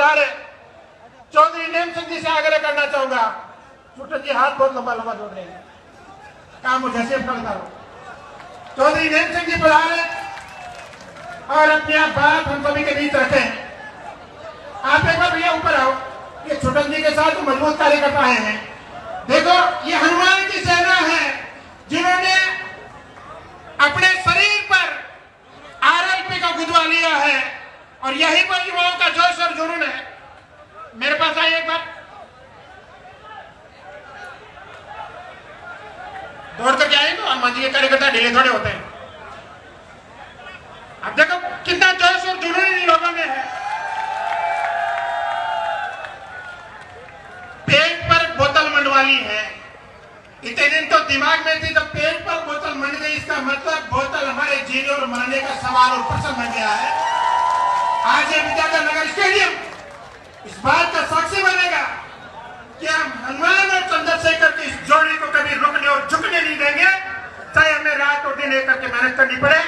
प्रधान Chaudhary name Singh ji से आग्रह करना चाहूंगा। छुट्टन जी हाथ बहुत लंबा लंबा जोड़ रहे हैं, काम मुझे से करता हूं। चौधरी नेम सिंह जी प्रधान और अपनी आप बात हम सभी के बीच रखें। आप एक बार भैया ऊपर आओ। ये छुट्टन जी के साथ मजबूत कार्यकर्ता हैं। देखो ये हनुमान की सेना है जिन्होंने अपने शरीर पर आरएलपी का गुदवा लिया है और यही पर युवाओं का जोश और जुनून है। मेरे पास आइए एक बार। दौड़ करके आए तो हनुमान जी के कार्यकर्ता ढीले थोड़े होते हैं। अब देखो कितना जोश और जुनून इन लोगों में है। पेट पर बोतल मंडवाली है। इतने दिन तो दिमाग में थी, तो पेट पर बोतल मंड गई। इसका मतलब बोतल हमारे जीने और मरने का सवाल और प्रश्न बन गया है। आज ये विद्याधर नगर स्टेडियम इस बात का साक्षी बनेगा कि हम हनुमान और चंद्रशेखर की इस जोड़ी को कभी रुकने और झुकने नहीं देंगे, चाहे हमें रात और दिन एक करके मेहनत करनी पड़े।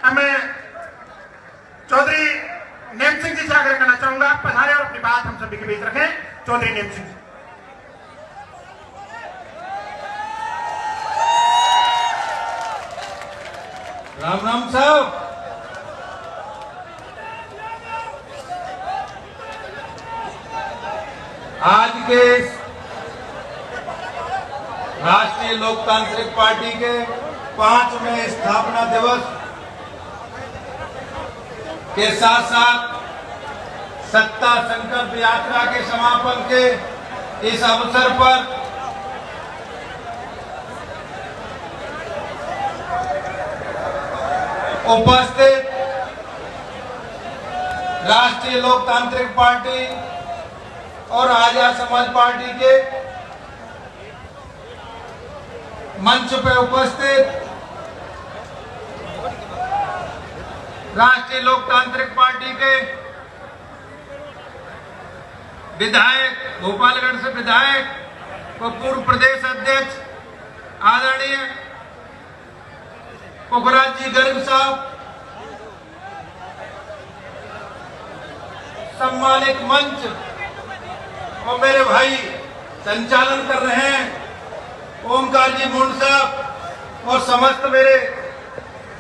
हमें चौधरी नेम सिंह जी से आग्रह करना चाहूंगा, पधारे और अपनी बात हम सभी के बीच रखें। चौधरी नेम सिंह जी। राम राम साहब। आज के राष्ट्रीय लोकतांत्रिक पार्टी के 5वें स्थापना दिवस के साथ साथ सत्ता संकल्प यात्रा के समापन के इस अवसर पर उपस्थित राष्ट्रीय लोकतांत्रिक पार्टी और आजाद समाज पार्टी के मंच पर उपस्थित राष्ट्रीय लोकतांत्रिक पार्टी के विधायक, भोपालगढ़ से विधायक व पूर्व प्रदेश अध्यक्ष आदरणीय पुखराज जी गर्ग साहब, सम्मानित मंच और मेरे भाई संचालन कर रहे हैं ओमकार जी मुंड साहब और समस्त मेरे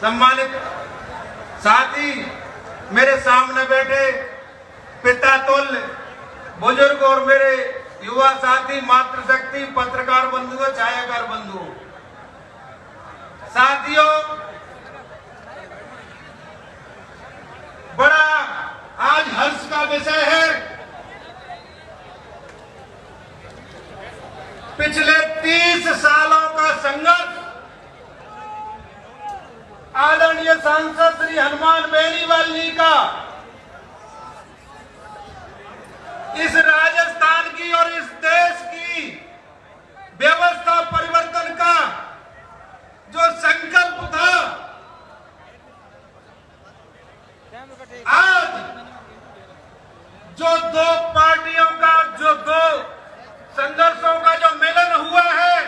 सम्मानित साथी, मेरे सामने बैठे पिता तुल्य बुजुर्ग और मेरे युवा साथी, मातृशक्ति, पत्रकार बंधु, छायाकार बंधु, साथियों, बड़ा आज हर्ष का विषय है। पिछले 30 सालों का संघर्ष आदरणीय सांसद श्री हनुमान बेनीवाल जी का इस राजस्थान की और इस देश की व्यवस्था परिवर्तन का जो संकल्प था, आज जो दो पार्टियों का, जो दो संघर्षों का जो मिलन हुआ है,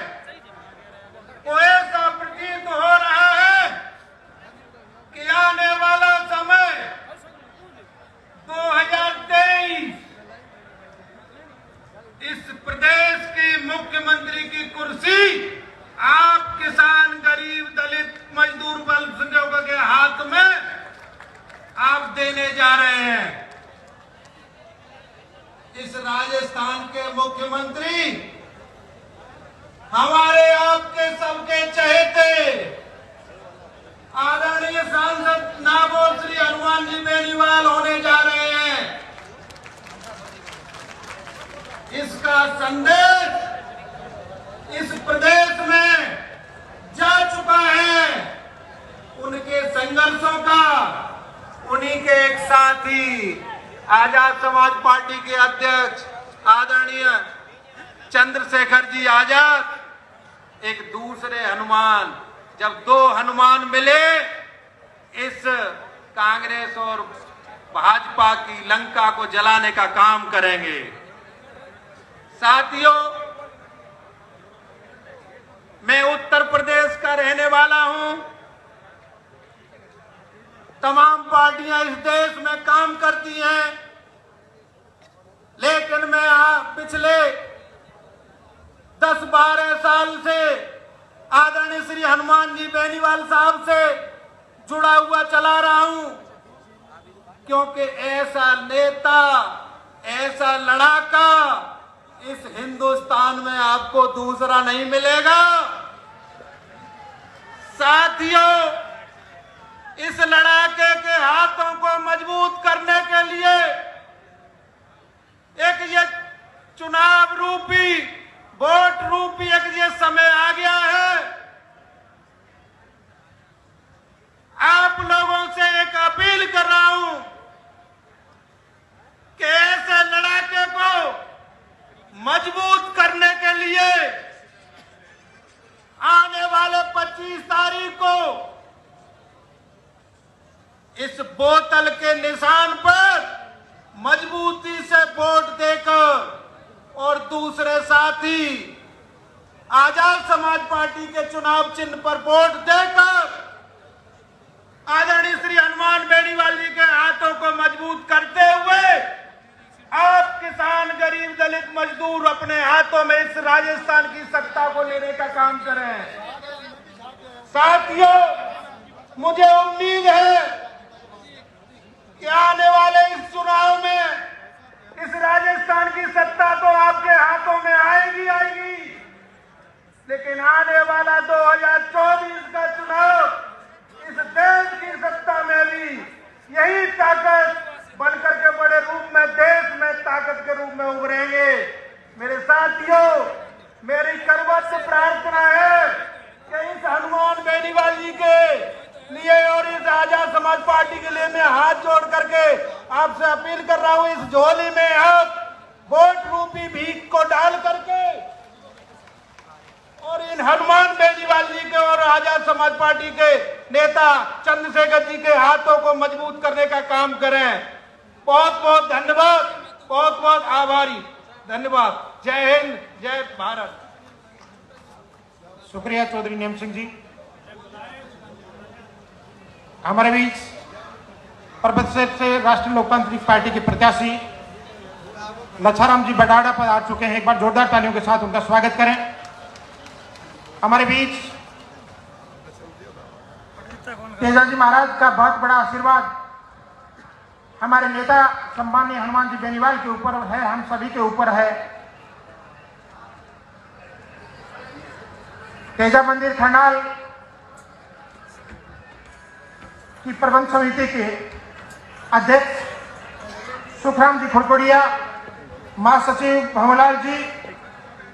वो ऐसा प्रतीत हो रहा है कि आने वाला समय 2023 इस प्रदेश की मुख्यमंत्री की कुर्सी आप किसान, गरीब, दलित, मजदूर वर्ग के हाथ में आप देने जा रहे हैं। इस राजस्थान के मुख्यमंत्री हमारे आपके सबके चहेते आदरणीय सांसद नागौर श्री हनुमान जी बेनीवाल होने जा रहे हैं। इसका संदेश इस प्रदेश में जा चुका है। उनके संघर्षों का उन्हीं के एक साथी आजाद समाज पार्टी के अध्यक्ष आदरणीय चंद्रशेखर जी आजाद, एक दूसरे हनुमान, जब दो हनुमान मिले इस कांग्रेस और भाजपा की लंका को जलाने का काम करेंगे। साथियों, मैं उत्तर प्रदेश का रहने वाला हूं। तमाम पार्टियां इस देश में काम करती हैं। लेकिन मैं पिछले 10-12 साल से आदरणीय श्री हनुमान जी बेनीवाल साहब से जुड़ा हुआ चला रहा हूं, क्योंकि ऐसा नेता, ऐसा लड़ाका इस हिंदुस्तान में आपको दूसरा नहीं मिलेगा। साथियों, इस लड़ाके के हाथों को मजबूत करने के लिए एक ये चुनाव रूपी, वोट रूपी एक ये समय आ गया है। आप लोगों से एक अपील कर रहा हूं कि ऐसे लड़ाके को मजबूत करने के लिए आने वाले 25 तारीख को इस बोतल के निशान पर मजबूती से वोट देकर और दूसरे साथी आजाद समाज पार्टी के चुनाव चिन्ह पर वोट देकर आदरणीय श्री हनुमान बेनीवाल जी के हाथों को मजबूत करते हुए आप किसान, गरीब, दलित, मजदूर अपने हाथों में इस राजस्थान की सत्ता को लेने का काम करें। साथियों, मुझे उम्मीद है कि आने वाले इस चुनाव में इस राजस्थान की सत्ता तो आपके हाथों में आएगी, लेकिन आने वाला 2024 का चुनाव इस देश की सत्ता में भी यही ताकत बनकर के बड़े रूप में देश में ताकत के रूप में उभरेंगे। मेरे साथियों, मेरी सर्वोच्च प्रार्थना है कि इस हनुमान बेनीवाल जी के लिए और इस आजाद समाज पार्टी के लिए मैं हाथ जोड़ करके आपसे अपील कर रहा हूं, इस झोली में आप वोट रूपी भीख को डाल करके और इन हनुमान बेनीवाल जी के और आजाद समाज पार्टी के नेता चंद्रशेखर जी के हाथों को मजबूत करने का काम करें। बहुत बहुत धन्यवाद, बहुत बहुत आभारी, धन्यवाद। जय हिंद, जय भारत। शुक्रिया चौधरी नेम सिंह जी। हमारे बीच परबतसर से राष्ट्रीय लोकतांत्रिक पार्टी के प्रत्याशी लच्छाराम जी बडाड़ा पर आ चुके हैं। एक बार जोरदार तालियों के साथ उनका स्वागत करें। हमारे बीच तेजाजी महाराज का बहुत बड़ा आशीर्वाद हमारे नेता सम्माननीय हनुमान जी बेनीवाल के ऊपर है, हम सभी के ऊपर है। तेजा मंदिर खंडाल की प्रबंध समिति के अध्यक्ष सुखराम जी खुरकोड़िया, महासचिव भंवरलाल जी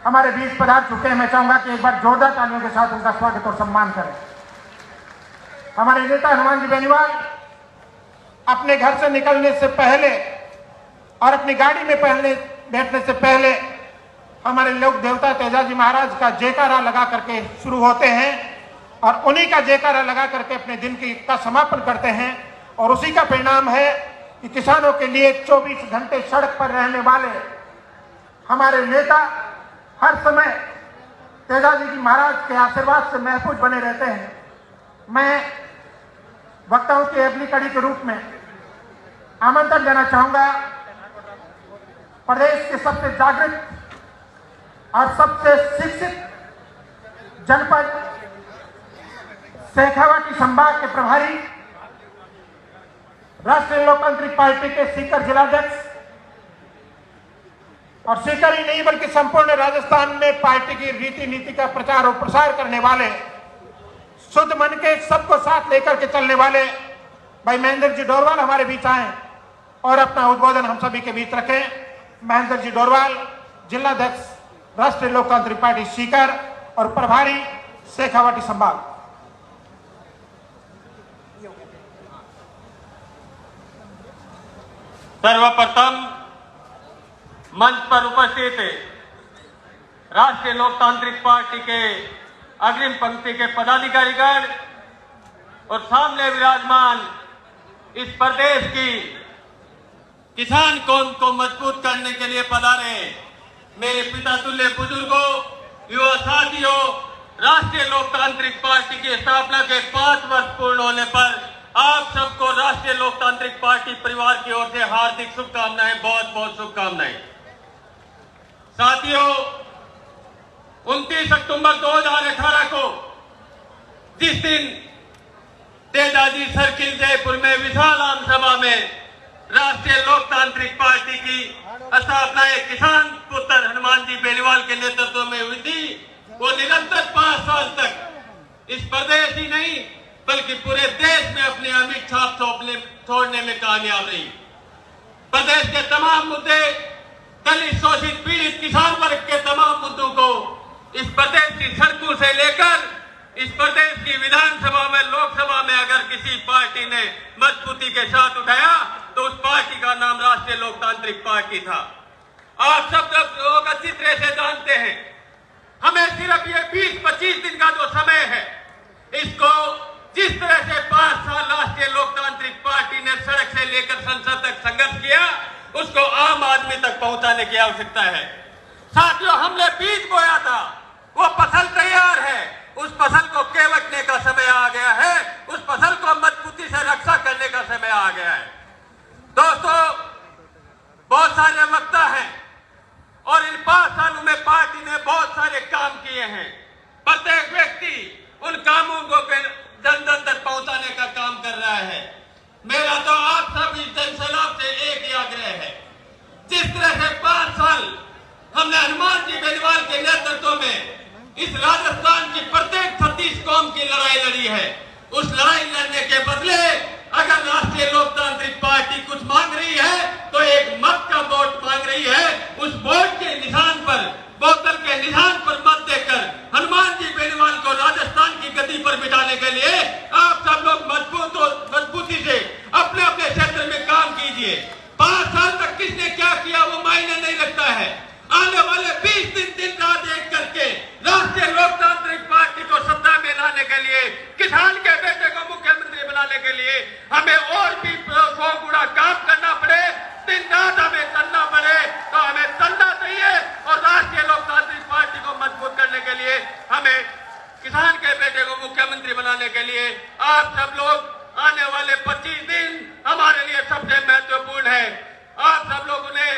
हमारे बीच पधार चुके हैं। मैं चाहूंगा कि एक बार जोरदार तालियों के साथ उनका स्वागत और सम्मान करें। हमारे नेता हनुमान जी बेनीवाल अपने घर से निकलने से पहले और अपनी गाड़ी में बैठने से पहले हमारे लोक देवता तेजाजी महाराज का जयकारा लगा करके शुरू होते हैं और उन्हीं का जयकारा लगा करके अपने दिन का समापन करते हैं। और उसी का परिणाम है कि किसानों के लिए 24 घंटे सड़क पर रहने वाले हमारे नेता हर समय तेजाजी जी महाराज के आशीर्वाद से महफूज बने रहते हैं। मैं वक्ताओं की अगली कड़ी के रूप में आमंत्रण देना चाहूंगा प्रदेश के सबसे जागृत और सबसे शिक्षित जनपद शेखावाटी संभाग के प्रभारी राष्ट्रीय लोकतांत्रिक पार्टी के सीकर जिलाध्यक्ष और सीकर ही नहीं बल्कि संपूर्ण राजस्थान में पार्टी की रीति नीति का प्रचार और प्रसार करने वाले, शुद्ध मन के सबको साथ लेकर के चलने वाले भाई महेंद्र जी डोरवाल हमारे बीच आए और अपना उद्बोधन हम सभी के बीच रखें। महेंद्र जी डोरवाल, जिलाध्यक्ष राष्ट्रीय लोकतांत्रिक पार्टी सीकर और प्रभारी शेखावाटी संभाग। सर्वप्रथम मंच पर उपस्थित राष्ट्रीय लोकतांत्रिक पार्टी के अग्रिम पंक्ति के पदाधिकारीगण और सामने विराजमान इस प्रदेश की किसान कौम को मजबूत करने के लिए पधारे मेरे पिता तुल्य बुजुर्गों, युवा साथियों, राष्ट्रीय लोकतांत्रिक पार्टी की स्थापना के 5 वर्ष पूर्ण होने पर आप सबको राष्ट्रीय लोकतांत्रिक पार्टी परिवार की ओर से हार्दिक शुभकामनाएं, बहुत बहुत शुभकामनाएं। साथियों, 29 अक्टूबर 2018 को जिस दिन तेजाजी सर्किल जयपुर में विशाल आम सभा में राष्ट्रीय लोकतांत्रिक पार्टी की स्थापना एक किसान पुत्र हनुमान जी बेनीवाल के नेतृत्व में हुई थी, वो निरंतर 5 साल तक इस प्रदेश ही नहीं बल्कि पूरे देश में अपनी अमिट छाप छोड़ने में कामयाब रही। प्रदेश के तमाम मुद्दे, दलित शोषित पीड़ित किसान वर्ग के तमाम मुद्दों को इस प्रदेश की सड़कों से लेकर इस प्रदेश की विधानसभा में, लोकसभा में अगर किसी पार्टी ने मजबूती के साथ उठाया तो उस पार्टी का नाम राष्ट्रीय लोकतांत्रिक पार्टी था। आप सब लोग अच्छी तरह से जानते हैं, हमें सिर्फ ये 20-25 दिन का जो समय है, इसको जिस तरह से 5 साल राष्ट्रीय लोकतांत्रिक पार्टी ने सड़क से लेकर संसद तक संघर्ष किया, उसको आम आदमी तक पहुंचाने की आवश्यकता है। साथियों, हमने बीज बोया था, वो फसल तैयार है, उस फसल को केवटने का समय आ गया है, उस फसल को मजबूती से रक्षा करने का समय आ गया है। दोस्तों, बहुत सारे वक्ता हैं और इन 5 सालों में पार्टी ने बहुत सारे काम किए हैं। प्रत्येक व्यक्ति उन कामों को जन जन तक पहुंचाने का काम कर रहा है। मेरा तो आप सभी जनसैलाब से एक ही आग्रह है, जिस तरह से 5 साल हमने हनुमान जी बेनीवाल के नेतृत्व में इस राजस्थान की प्रत्येक 36 कौम की लड़ाई लड़ी है, उस लड़ाई लड़ने के बदले अगर राष्ट्रीय लोकतांत्रिक पार्टी कुछ मांग रही है तो एक मत का वोट मांग रही है। उस वोट के निशान पर, बोतल के निशान पर मत देकर हनुमान जी बेनीवाल को राजस्थान की गद्दी पर बिठाने के लिए आप सब लोग मजबूती से अपने अपने क्षेत्र में काम कीजिए। 5 साल तक किसने क्या किया वो मायने नहीं रखता है। आने वाले 20 दिन रात एक करके राष्ट्रीय लोकतांत्रिक पार्टी को सत्ता में लाने के लिए, किसान के बेटे को मुख्यमंत्री बनाने के लिए हमें और भी 100 गुना काम करना पड़े, दिन रात हमें करना पड़े, तो हमें चलना चाहिए। और राष्ट्रीय लोकतांत्रिक पार्टी को मजबूत करने के लिए हमें किसान के बेटे को मुख्यमंत्री बनाने के लिए आप सब लोग आने वाले 25 दिन हमारे लिए सबसे महत्वपूर्ण है। आप सब लोगों ने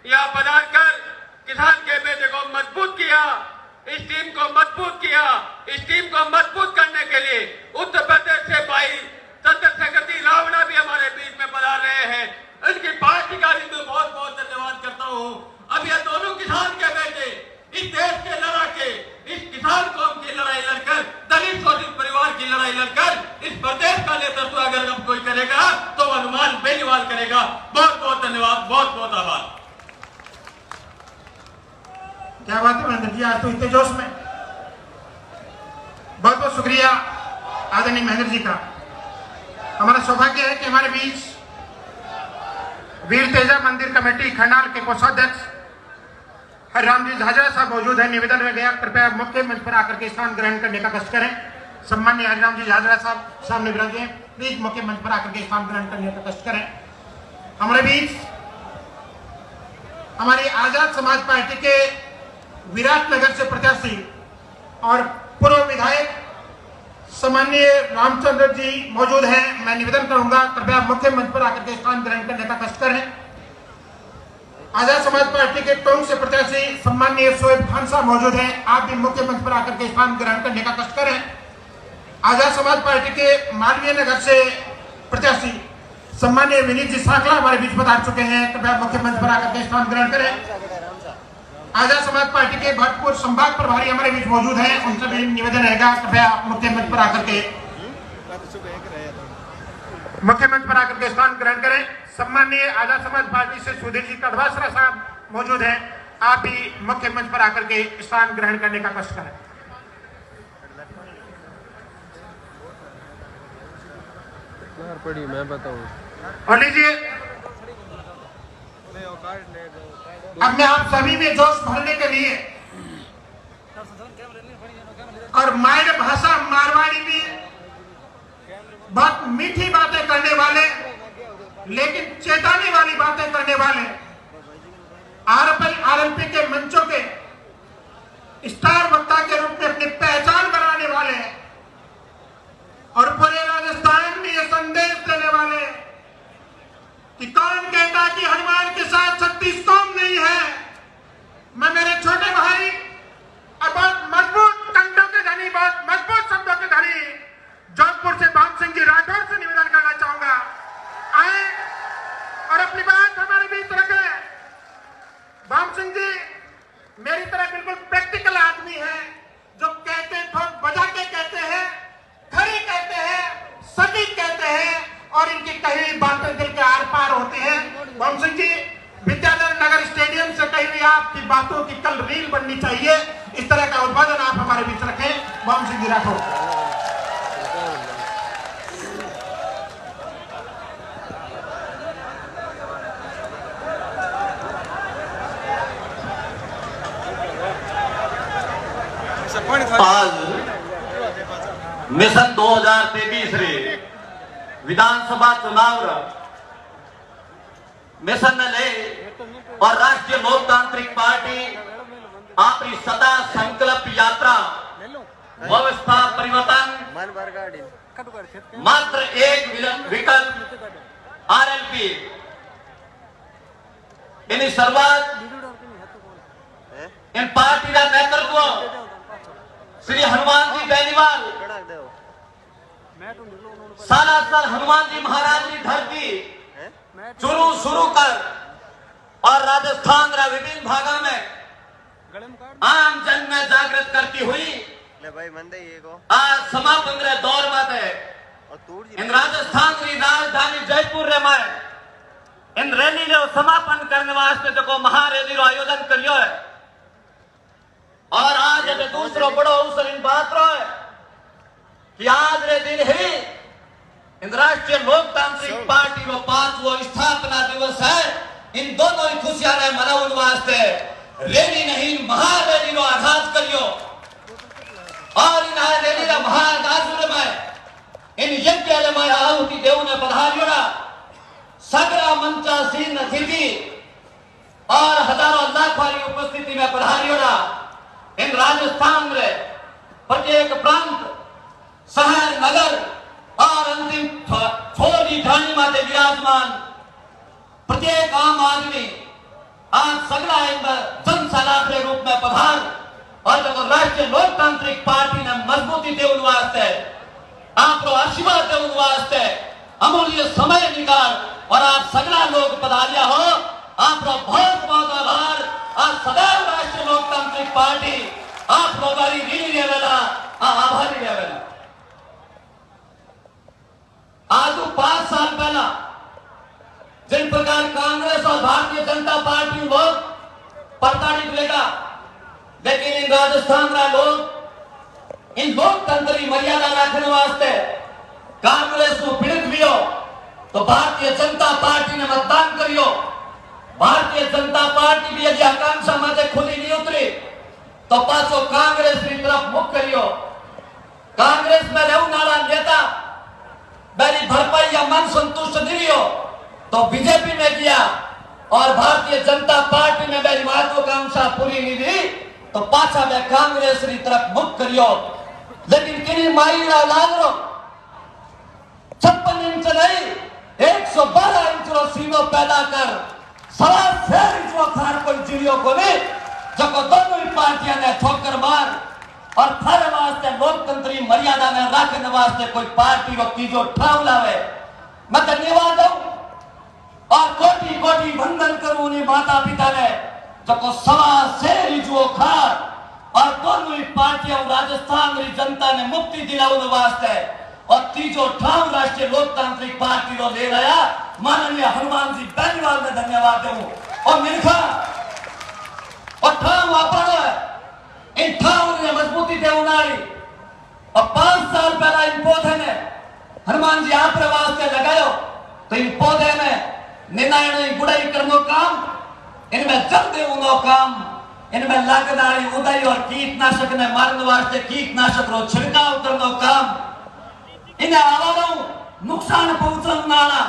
यहाँ पधार कर किसान के बेटे को मजबूत किया, इस टीम को मजबूत किया। इस टीम को मजबूत करने के लिए उत्तर प्रदेश से भाई चंद्रशेखर जी रावणा भी हमारे बीच में पधार रहे हैं। इनकी पार्टी का भी मैं बहुत बहुत धन्यवाद करता हूँ। अब ये दोनों किसान के बेटे इस देश के लड़ाके, इस किसान कौम की लड़ाई लड़कर, दलित शोषित परिवार की लड़ाई लड़कर इस प्रदेश का नेतृत्व अगर अब कोई करेगा तो हनुमान बेनीवाल करेगा। बहुत बहुत धन्यवाद, बहुत बहुत आभार। क्या बात है महेंद्र जी, आज तो इतने जोश में। बहुत बहुत शुक्रिया आदरणीय महेंद्र जी का। हमारा सौभाग्य है कि हमारे बीच वीर तेजा मंदिर कमेटी खंडाल के कोषाध्यक्ष हरिराम जी झाझरा साहब मौजूद है। निवेदन में गया, कृपया मुख्य मंच पर आकर के स्थान ग्रहण करने का कष्ट करें। सम्माननीय हरिराम जी झाझरा साहब सामने विराजे, प्लीज मुख्य मंच पर आकर के स्थान ग्रहण करने का कष्ट करें। हमारे बीच हमारी आजाद समाज पार्टी के विराटनगर से प्रत्याशी और पूर्व विधायक सम्माननीय रामचंद्र जी मौजूद हैं। मैं निवेदन करूंगा, कृपया मुख्य मंच पर आकर के स्थान ग्रहण करने का कष्ट करें। आजाद समाज पार्टी के टोंक से प्रत्याशी सम्माननीय शोएब खान साहब मौजूद हैं, आप भी मुख्य मंच पर आकर के स्थान ग्रहण करने का कष्ट करें। आजाद समाज पार्टी के मालवीय नगर से प्रत्याशी सम्माननीय विनीत जी साकला हमारे बीच पधार चुके हैं, कृपया मुख्य मंच पर आकर के स्थान ग्रहण करें। आजाद समाज पार्टी के भरतपुर संभाग प्रभारी हमारे बीच मौजूद हैं, उनसे भी निवेदन रहेगा, कृपया मुख्य मंच पर आकर के स्थान ग्रहण करें। सम्माननीय आजाद समाज पार्टी से सुधीर जी कड़वासरा साहब मौजूद हैं, आप भी मुख्य मंच पर आकर के स्थान ग्रहण करने का कष्ट करें। पड़ी मैं बताऊं और लीजिए, अब मैं आप सभी में जोश भरने के लिए और मायर भाषा मारवाड़ी में बहुत मीठी बातें करने वाले लेकिन चेताने वाली बातें करने वाले आरएलपी के मंचों के स्टार वक्ता के रूप में अपनी पहचान बनाने वाले और पूरे राजस्थान में ये संदेश देने वाले कि कौन कहता कि हनुमान के साथ 36 कौम नहीं है। मैं कहीं बातें दिल के आर पार होती हैं। बम सिंह जी, विद्याधर नगर स्टेडियम से कहीं भी आपकी बातों की कल रील बननी चाहिए। इस तरह का उद्बोधन आप हमारे बीच रखें। बम सिंह जी रखो। आज मिशन 2023 रे विधानसभा चुनाव मिशन ले और राष्ट्रीय लोकतांत्रिक पार्टी अपनी सदा संकल्प यात्रा व्यवस्था परिवर्तन मात्र एक विकल्प आरएलपी इन शुरुआत इन पार्टी का नेतृत्व श्री हनुमान जी बेनीवाल सालासर हनुमान जी महाराज की धरती शुरू कर और राजस्थान के विभिन्न भागों में आम जन में जागृत करती हुई आज समापन रे दौर में इन राजस्थान की राजधानी जयपुर में इन रैली रो समापन करने वास्ते जो महारैली रो आयोजन करियो है। और आज अभी दूसरा बड़ो अवसर इन बात रो है कि आज रे दिन ही इन राष्ट्रीय लोकतांत्रिक पार्टी रो 5वां स्थापना दिवस है। इन दोनों ही खुशियां ने मनाने वास्ते रैली नहीं महारैली रो आगाज करियो और इन रैली रा महाआगाज में इन यज्ञ में आहुति देव ने पधारियो सगरा मंचासीन अतिथि और हजारों लाखों की उपस्थिति में पधारियो इन राजस्थान रे प्रत्येक प्रांत शहर नगर और अंतिम छोटी ढाणी माते विराजमान प्रत्येक आम आदमी आज सगला जनसभा के रूप में पधार और जब राष्ट्रीय लोकतांत्रिक पार्टी ने मजबूती देने वास्ते आप आशीर्वाद देने वास्ते अमूल्य समय निकाल और आप सगला लोग पधारिया हो आपका बहुत बहुत आभार। आज सदैव राष्ट्रीय लोकतांत्रिक पार्टी आप लोगों की ऋणी रहेगा आभारी रहेगा। आज 5 साल पहला जिन प्रकार कांग्रेस और भारतीय जनता पार्टी लोग प्रताड़ित लेगा, लेकिन इन राजस्थान का लोग इन लोकतंत्र की मर्यादा रखने वास्ते कांग्रेस को पीड़ित भी हो तो भारतीय जनता पार्टी ने मतदान करियो। भारतीय जनता पार्टी भी यदि आकांक्षा में खुली नहीं उतरी तो पाछो कांग्रेस की तरफ मुख करियो। कांग्रेस में रहने वाला नेता मेरी भरपाई या मन संतुष्ट नहीं हो तो बीजेपी में गया और भारतीय जनता पार्टी में मेरी महत्वाकांक्षा पूरी नहीं हुई तो पाछा में कांग्रेस की तरफ मुख करियो। लेकिन किन्हीं माई लाल 56 इंच नहीं 112 इंच रो सीनो पैदा कर 6.5 इंच रो खार कोई जिलियो को नहीं जब दोनों ही पार्टियां ने ठोकर मार और थारे वास्ते लोकतंत्री मर्यादा में रखने वास्ते कोई पार्टी व्यक्ति जो ठाव लावे मैं धन्यवाद दूं और कोटि कोटि वंदन करूं उन्हीं माता पिता ने जब 6.5 इंच वो खार और दोनों ही पार्टियां राजस्थान की जनता ने मुक्ति दिलाने वास्ते और तीजो ठाव राष्ट्रीय लोकतांत्रिक पार्टी को ले रहा माननीय हनुमान जी बेनीवाल में धन्यवाद दूं और मिर्खा और ठाव वापस है इन ठाव ने मजबूती दे उनारी और 5 साल पहला इन पौधे ने हनुमान जी आप वास्ते लगायो तो इन पौधे में निर्णय गुड़ाई करनो काम इनमें जल देवनो काम इनमें लागदारी उदाई और कीटनाशक ने मारने वास्ते कीटनाशक रो छिड़काव करनो काम इन्हें आवारों नुकसान पहुंचाने वाला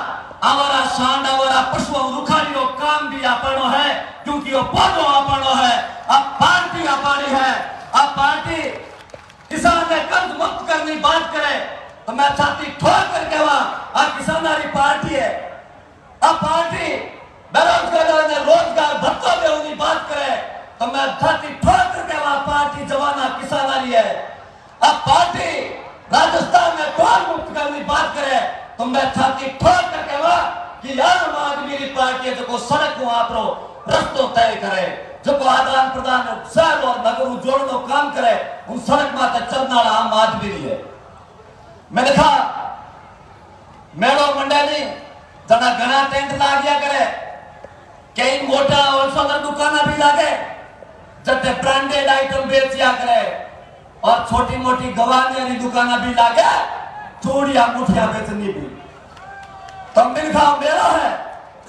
आवारा सांड आवारा पशुओं रुखारी रो काम भी आपनो है क्योंकि वो पौधो आपनो है। अब पार्टी आपनी है। अब पार्टी किसान ने कर्ज मुक्त करने बात करे तो मैं छाती ठोक करके वहां अब किसानारी पार्टी है। अब पार्टी बेरोजगार ने रोजगार भत्ता देने बात करे तो मैं छाती ठोक करके वहां पार्टी जवाना किसानारी है। अब पार्टी राजस्थान में कौन मुक्त करने बात करे तो मैं छाती ठोक करके वहां कि आम आदमी की पार्टी जो सड़क को आप रस्तों तय करे जो आदान प्रदान शहर और नगर जोड़ने काम करे उन सड़क माते चलने वाला आम आदमी है। मैंने कहा मेड़ो मंडली जना घना टेंट लाग्या करे, कई मोटा होलसेलर दुकाना भी लागे जते ब्रांडेड आइटम बेचिया करे, और छोटी मोटी गवानिया की दुकाना भी लागे चूड़िया मुठिया बेचनी भी। तो मिलखा मेरा है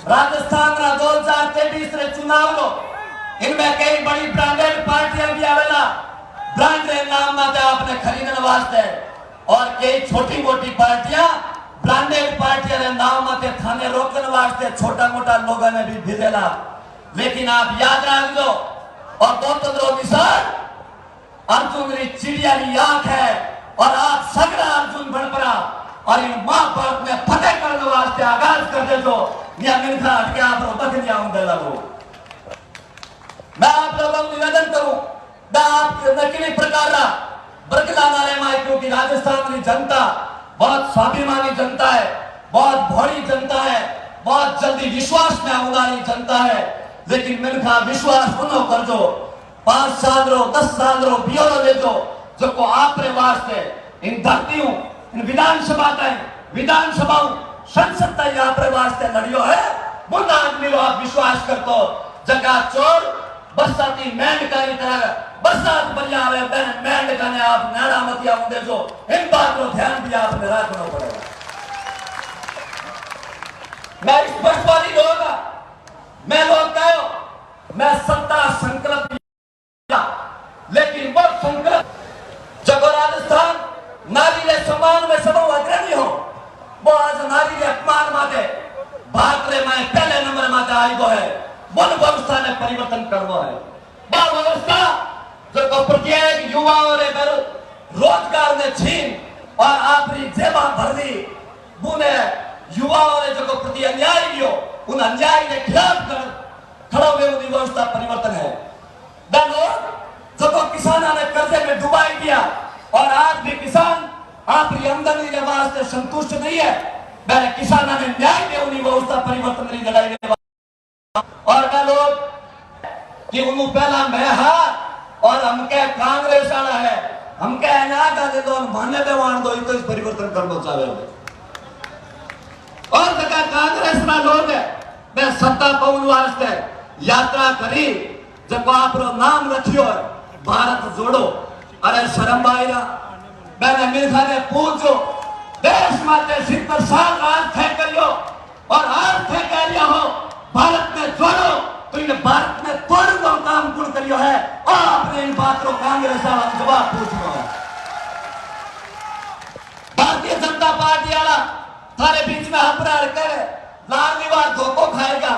राजस्थान का 2023 रे चुनाव लो, इनमें कई बड़ी ब्रांडेड पार्टियां भी आवेला ब्रांडेड नाम माते आपने खरीदने वास्ते, और कई छोटी मोटी पार्टियां ब्रांडेड पार्टियां रे नाम माते थाने रोकने वास्ते छोटा मोटा लोगों ने भी भेजेला। लेकिन आप याद रख लो, और दो निशान अर्जुन री चिड़िया री आंख है, और आप सगड़ा अर्जुन बन पड़ा, और इन महाभारत में फतेह करने वास्ते आगाज कर दे दो, या मिलखा हटके आप लोग बदलिया होंगे लगो। मैं आप लोगों को निवेदन करूं, मैं आप नकली प्रकार बरकला नारे माए, क्योंकि राजस्थान की जनता बहुत स्वाभिमानी जनता है, बहुत भोली जनता है, बहुत जल्दी विश्वास में आने वाली जनता है। लेकिन मिलखा विश्वास उन्हों कर दो, 5 साल रो 10 साल रो बियोरो ले दो, जो को आपरे वास्ते इन धरतियों इन विधानसभा संसद तक आपरे वास्ते लड़ियो है। मुन्ना आदमी रो आप विश्वास कर दो, जगह चोर बरसाती मेंढकाई तरह बरसात बढ़िया आवे मेंढका ने आप नाड़ा मतिया होंगे, जो इन बात को ध्यान भी आपने रखना पड़ेगा। मैं इस पक्षपाती होगा, मैं लोग कहो मैं सत्ता संकल्प, लेकिन वो संकल्प जब राजस्थान नारी के सम्मान में सब अग्रणी हो, वो आज नारी के अपमान माते भारत रे में पहले नंबर माते आई गो है। वन व्यवस्था ने परिवर्तन करना है, वह व्यवस्था जो प्रत्येक युवाओं ने रोजगार ने छीन और आपकी जेबा भर दी, बुने युवाओं ने जो प्रति अन्याय किया, उन अन्याय के खिलाफ खड़ा हुए उनकी व्यवस्था परिवर्तन है। जो किसानों ने कर्जे में डुबाई दिया, और आज भी किसान आपकी आमदनी के वास्ते संतुष्ट नहीं है, मैंने किसानों ने न्याय दे उन्हीं व्यवस्था परिवर्तन की लड़ाई में, और मैं लोग कि उन्होंने पहला मैं हार और हमके कांग्रेस आना है, हमके अनाथ आने दो मान्य देवान दो, इनको इस परिवर्तन करना चाहे और जगह कांग्रेस ना लोग है मैं सत्ता पाउन वास्ते यात्रा करी, जब आप नाम रखियो भारत जोड़ो। अरे शर्म आएगा, मैंने मिलखा ने पूछो देश माते 70 साल राज थे करियो, और आज थे कह लिया हो भारत में जोड़ो, तो इन भारत में तोड़ने का काम कौन करियो है, और आपने इन बात को कांग्रेस वाला जवाब पूछना है। भारतीय जनता पार्टी वाला थारे बीच में अपराध करे, लालनीवार धोखो खाएगा,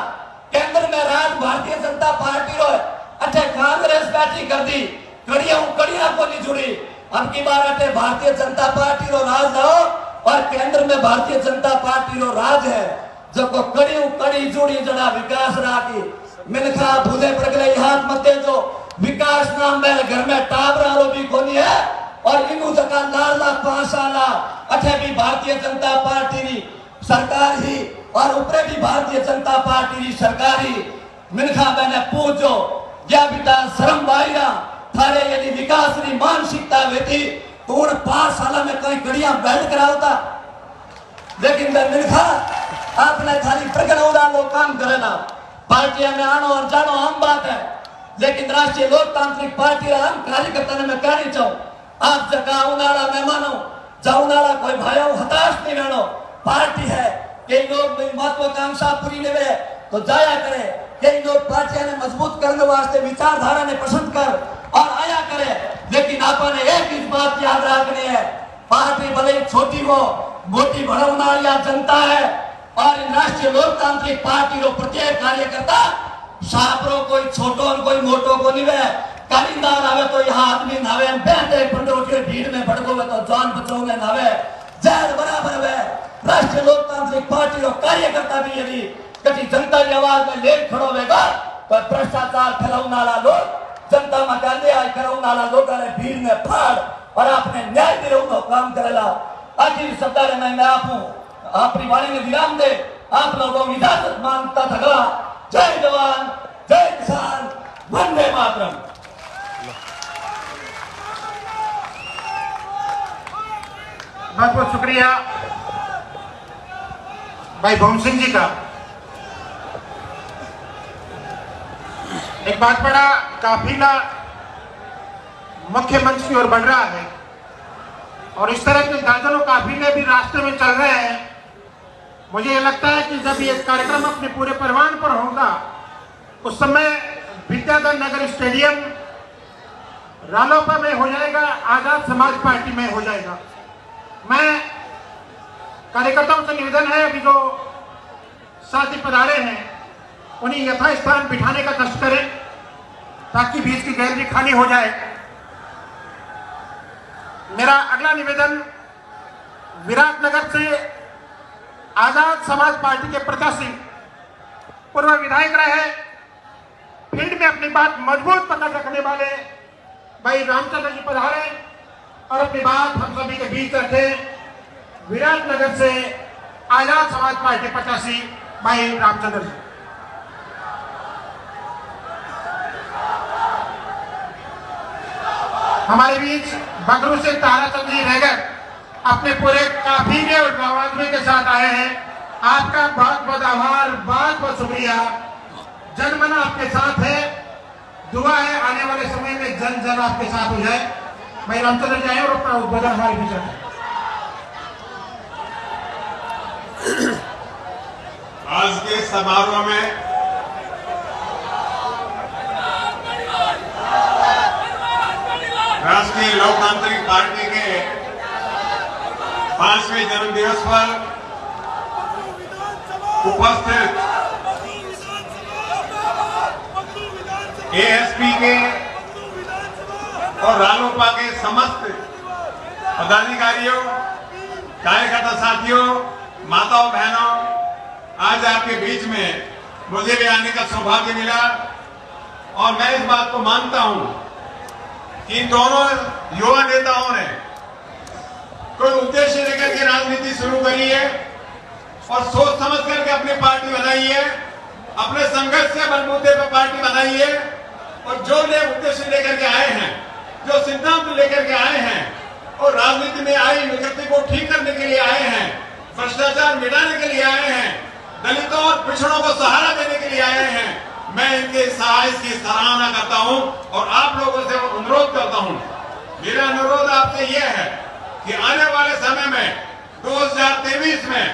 केंद्र में राज भारतीय जनता पार्टी रो, अच्छे कांग्रेस बैठी कर दी, कड़ियां को नहीं जुड़ी। अब की बार अटे भारतीय जनता पार्टी रो राज हो, और केंद्र में भारतीय जनता पार्टी रो राज है, जब को कड़ी जुड़ी जना विकास राखी मिलखा भूले प्रगले हाथ मते जो विकास नाम में घर में टाबरा रो भी कोनी है, और इनु जका लाला 5 साला अठे भी भारतीय जनता पार्टी री सरकार ही, और ऊपरे भी भारतीय जनता पार्टी री सरकार ही। मिलखा मैंने पूछो क्या बेटा शर्म बाईरा थारे यदि विकास री मानसिकता वेती तो उन 5 साल में कई कड़ियां बैठ करावता, लेकिन मिलखा आपने खाली प्रगणौदा लो काम करेला, पार्टियां में आनो और जानो आम बात है, लेकिन राष्ट्रीय लोकतांत्रिक पार्टी हम कार्यकर्ता ने मैं कहनी चाहूं, आप जगह उनाड़ा मेहमानों जाऊनाड़ा कोई भाइयों हताश नहीं रहना, पार्टी है, कई लोग महत्वाकांक्षा पूरी लेवे तो जाया करे, कई लोग पार्टियां ने मजबूत करने वास्ते विचारधारा ने पसंद कर और आया करे, लेकिन आपने एक इस बात याद रखनी है, पार्टी भले छोटी हो मोटी बढ़वनारिया जनता है, और राष्ट्रीय लोकतांत्रिक पार्टी रो प्रत्येक कार्यकर्ता सापरो कोई छोटो कोई मोटो को नहीं वे, कारिंदार आवे तो यहाँ आदमी नावे, बैठे पंडो के भीड़ में भड़को वे तो जान बचाओ में नावे, जैद बराबर वे। राष्ट्रीय लोकतांत्रिक पार्टी रो कार्यकर्ता भी यदि कभी जनता की आवाज में लेट खड़ो वेगा तो भ्रष्टाचार फैलाने वाला लोग जनता में गांधी आई कराने वाला लोग भीड़ में फाड़ और आपने न्याय दिलाने काम करेला। आखिर सत्ता में मैं अपनी वाणी में विराम दे आप लोगों की इजाजत मांगता था। जय जवान जय किसान वंदे मातरम। बहुत बहुत शुक्रिया। भाई भवन सिंह जी का। एक बहुत बड़ा काफिला मुख्य मंच की ओर बढ़ रहा है और इस तरह के दर्जनों काफिले भी रास्ते में चल रहे हैं। मुझे ये लगता है कि जब ये कार्यक्रम अपने पूरे परिमाण पर होगा उस समय विद्याधर नगर स्टेडियम रालोपा में हो जाएगा, आजाद समाज पार्टी में हो जाएगा। मैं कार्यकर्ताओं से निवेदन है, अभी जो साथी पधारे हैं उन्हें यथास्थान बिठाने का कष्ट करें ताकि बीच की गैलरी खाली हो जाए। मेरा अगला निवेदन विराटनगर से आजाद समाज पार्टी के प्रत्याशी पूर्व विधायक रहे, फील्ड में अपनी बात मजबूत पकड़ रखने वाले भाई रामचंद्र जी पधारे और अपनी बात हम सभी के बीच रखे। विराटनगर से आजाद समाज पार्टी प्रत्याशी भाई रामचंद्र जी। हमारे बीच बंगलुरु से ताराचंद जी रहकर अपने पूरे काफिले और गवादमी के साथ आए हैं। आपका बहुत बहुत आभार, बहुत बहुत शुक्रिया। जनमन आपके साथ है, दुआ है आने वाले समय में जन जन आपके साथ हो जाए। भाई रामचंद्र जी आए और अपना उद्बोधन हमारे बीच रखें। आज के समारोह में राष्ट्रीय लोकतांत्रिक पार्टी के 5वें जन्मदिवस पर उपस्थित एएसपी के और रालोपा के समस्त पदाधिकारियों, कार्यकर्ता साथियों, माताओं बहनों, आज आपके बीच में मुझे भी आने का सौभाग्य मिला और मैं इस बात को मानता हूं कि इन दोनों युवा नेताओं ने कोई उद्देश्य लेकर के राजनीति शुरू करी है और सोच समझ करके अपनी पार्टी बनाई है, अपने संघर्ष से बलबूते पर पार्टी बनाई है और जो उद्देश्य लेकर के आए हैं, जो सिद्धांत लेकर के आए हैं और राजनीति में आई विकृति को ठीक करने के लिए आए हैं, भ्रष्टाचार मिटाने के लिए आए हैं, दलितों और पिछड़ों को सहारा देने के लिए आए हैं। मैं इनके साहस की सराहना करता हूं और आप लोगों से अनुरोध करता हूं। मेरा अनुरोध आपसे यह है कि आने वाले समय में 2023 में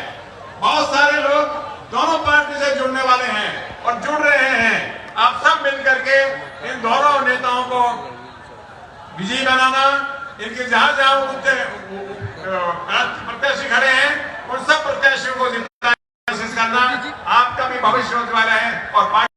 बहुत सारे लोग दोनों पार्टी से जुड़ने वाले हैं और जुड़ रहे हैं। आप सब मिलकर के इन दोनों नेताओं को विजयी बनाना, इनके जहां जहां प्रत्याशी खड़े हैं उन सब प्रत्याशियों को जिताने की कोशिश करना आपका भी भविष्य होने वाला है और